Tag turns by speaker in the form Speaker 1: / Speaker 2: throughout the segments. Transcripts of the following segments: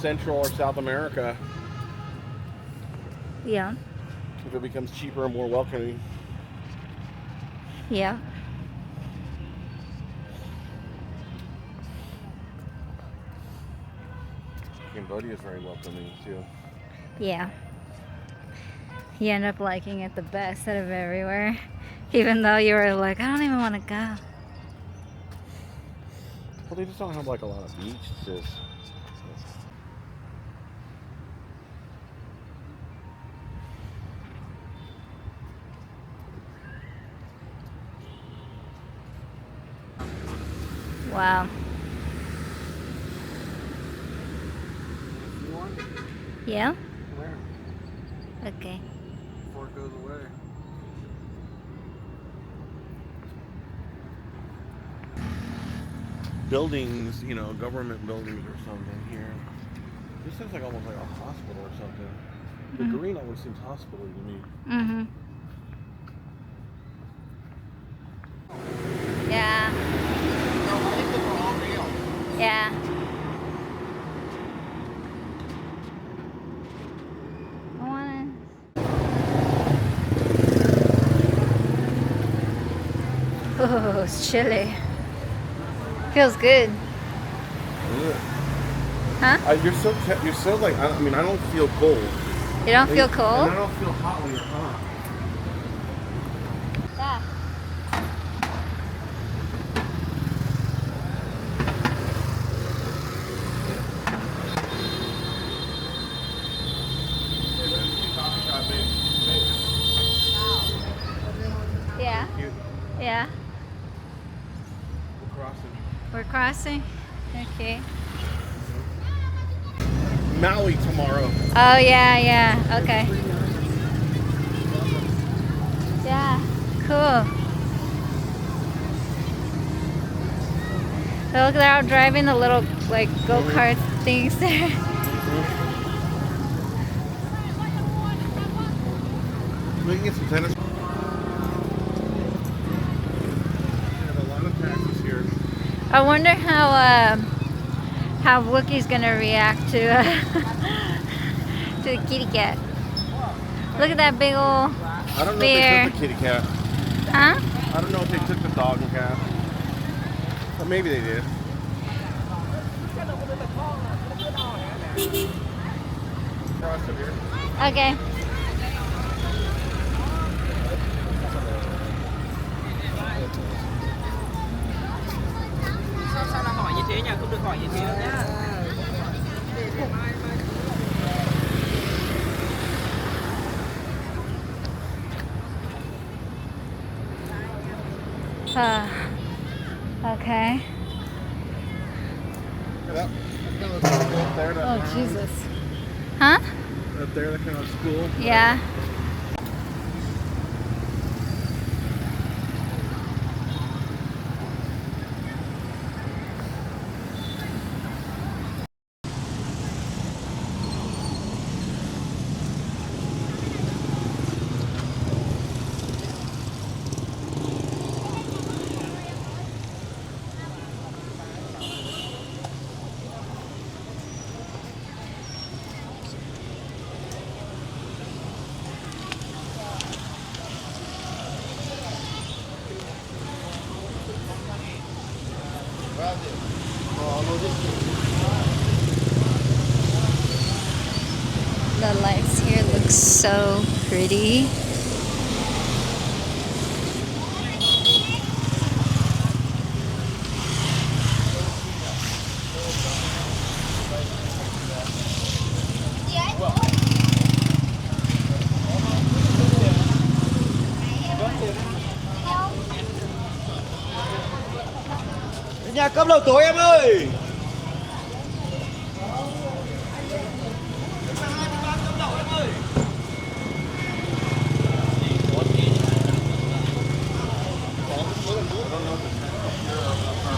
Speaker 1: Central or South America.
Speaker 2: Yeah.
Speaker 1: If it becomes cheaper and more welcoming.
Speaker 2: Yeah.
Speaker 1: Cambodia is very welcoming too.
Speaker 2: Yeah. You end up liking it the best out of everywhere, even though you were like, I don't even want to go.
Speaker 1: Well, they just don't have like a lot of beaches.
Speaker 2: Wow.
Speaker 1: You want?
Speaker 2: Yeah?
Speaker 1: Where?
Speaker 2: Okay.
Speaker 1: Before it goes away. Buildings, you know, government buildings or something here. This looks like almost like a hospital or something. The green always seems hospital-y to me.
Speaker 2: Mm-hmm. Yeah. Yeah. I wanna... Oh, it's chilly. Feels good.
Speaker 1: Ugh.
Speaker 2: Huh?
Speaker 1: You're so like, I mean, I don't feel cold.
Speaker 2: You don't feel
Speaker 1: And
Speaker 2: cold?
Speaker 1: I don't feel hot when you're hot.
Speaker 2: Yeah. Yeah.
Speaker 1: Cute.
Speaker 2: Yeah.
Speaker 1: We're crossing.
Speaker 2: We're crossing? Okay.
Speaker 1: Maui tomorrow.
Speaker 2: Oh, yeah, yeah. Okay. Yeah. Cool. So look, they're out driving the little, like, go-kart things there.
Speaker 1: We can get some tennis. We have a lot of taxis here.
Speaker 2: I wonder how Wookiee's gonna react to to the kitty cat. Look at that big old
Speaker 1: I don't know
Speaker 2: bear.
Speaker 1: if they took the kitty cat.
Speaker 2: Huh?
Speaker 1: I don't know if they took the dog and cat. But maybe they did. Cross up here.
Speaker 2: Okay.
Speaker 3: Sao là hỏi như thế nhỉ? Không được hỏi như thế đâu nhá.
Speaker 2: Okay.
Speaker 1: Look at that. That looks cool up there. That
Speaker 2: Oh,
Speaker 1: mound.
Speaker 2: Jesus. Huh?
Speaker 1: Up there, that kind of school.
Speaker 2: Yeah. The lights here look so pretty.
Speaker 3: Nhà cơm đầu tối em ơi.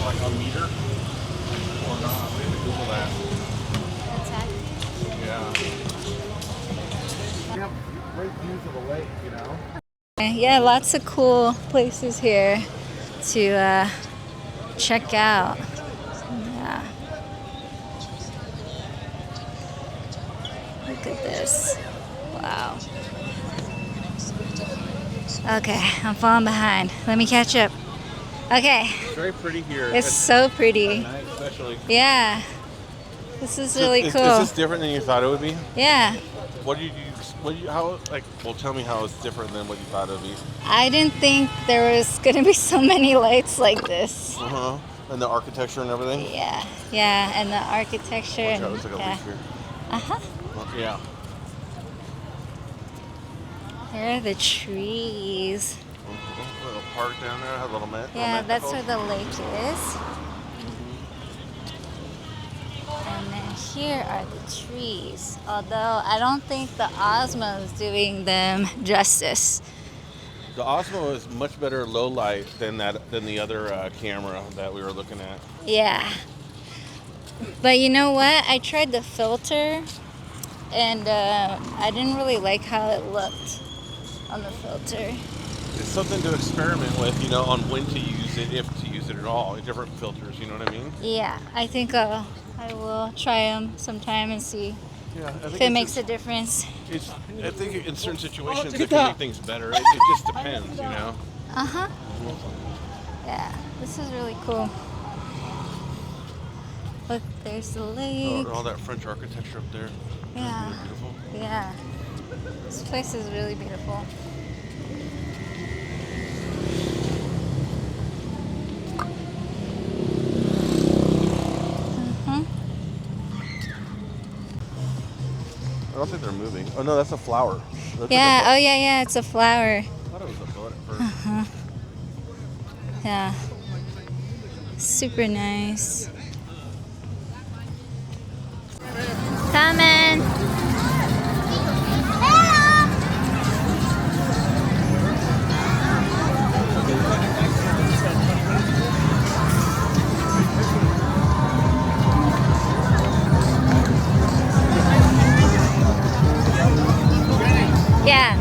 Speaker 1: Like a meter or not. We have to Google that. Yeah. We have great views of the lake, you know?
Speaker 2: Yeah, lots of cool places here to check out. Yeah. Look at this. Wow. Okay, I'm falling behind. Let me catch up. Okay.
Speaker 1: It's very pretty here.
Speaker 2: It's so pretty.
Speaker 1: At night especially.
Speaker 2: Yeah. This is
Speaker 1: So
Speaker 2: really
Speaker 1: is
Speaker 2: cool.
Speaker 1: this different than you thought it would be?
Speaker 2: Yeah.
Speaker 1: What do you how, like, well, tell me how it's different than what you thought it would be.
Speaker 2: I didn't think there was going to be so many lights like this.
Speaker 1: Uh-huh. And the architecture and everything?
Speaker 2: Yeah. Yeah, and the architecture.
Speaker 1: Watch out,
Speaker 2: And,
Speaker 1: looks like a
Speaker 2: yeah.
Speaker 1: leaf here.
Speaker 2: Uh-huh.
Speaker 1: Yeah.
Speaker 2: Here are the trees.
Speaker 1: A little park down there, a little mat.
Speaker 2: Yeah, that's where the lake is. And then here are the trees. Although I don't think the Osmo is doing them justice.
Speaker 1: The Osmo is much better low light than the other camera that we were looking at.
Speaker 2: Yeah. But you know what? I tried the filter and I didn't really like how it looked on the filter.
Speaker 1: It's something to experiment with, you know, on when to use it, if to use it at all. Different filters, you know what I mean?
Speaker 2: Yeah, I think I will try them sometime and see
Speaker 1: Yeah, I think
Speaker 2: if it makes a difference.
Speaker 1: I think in certain situations it can make things better. It just depends, you know?
Speaker 2: Uh-huh. Yeah, this is really cool. Look, there's the lake.
Speaker 1: Oh, all that French architecture up there.
Speaker 2: Yeah.
Speaker 1: Really beautiful.
Speaker 2: Yeah. This place is really beautiful.
Speaker 1: I don't think they're moving. Oh no, that's a flower. That's
Speaker 2: Yeah,
Speaker 1: like
Speaker 2: oh yeah, it's a flower.
Speaker 1: I thought it was a boat at first.
Speaker 2: Uh-huh. Yeah. Super nice. Coming. Yeah.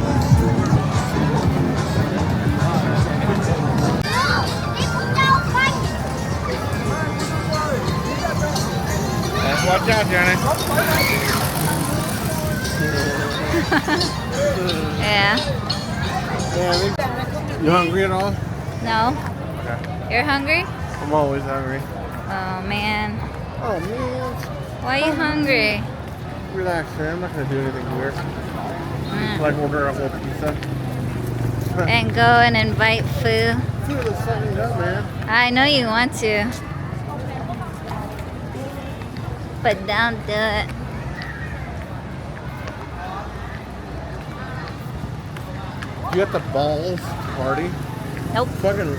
Speaker 1: Watch out, Johnny.
Speaker 2: Yeah.
Speaker 1: You hungry at all?
Speaker 2: No?
Speaker 1: Okay.
Speaker 2: You're hungry?
Speaker 1: I'm always hungry.
Speaker 2: Oh man.
Speaker 1: Oh man.
Speaker 2: Why are you hungry?
Speaker 1: Relax, man. I'm not gonna do anything weird.
Speaker 2: Mm.
Speaker 1: Like order a whole pizza.
Speaker 2: And go and invite Fu.
Speaker 1: Food is something up, man.
Speaker 2: I know you want to. But don't do it.
Speaker 1: You got the balls to party?
Speaker 2: Nope.
Speaker 1: Fucking.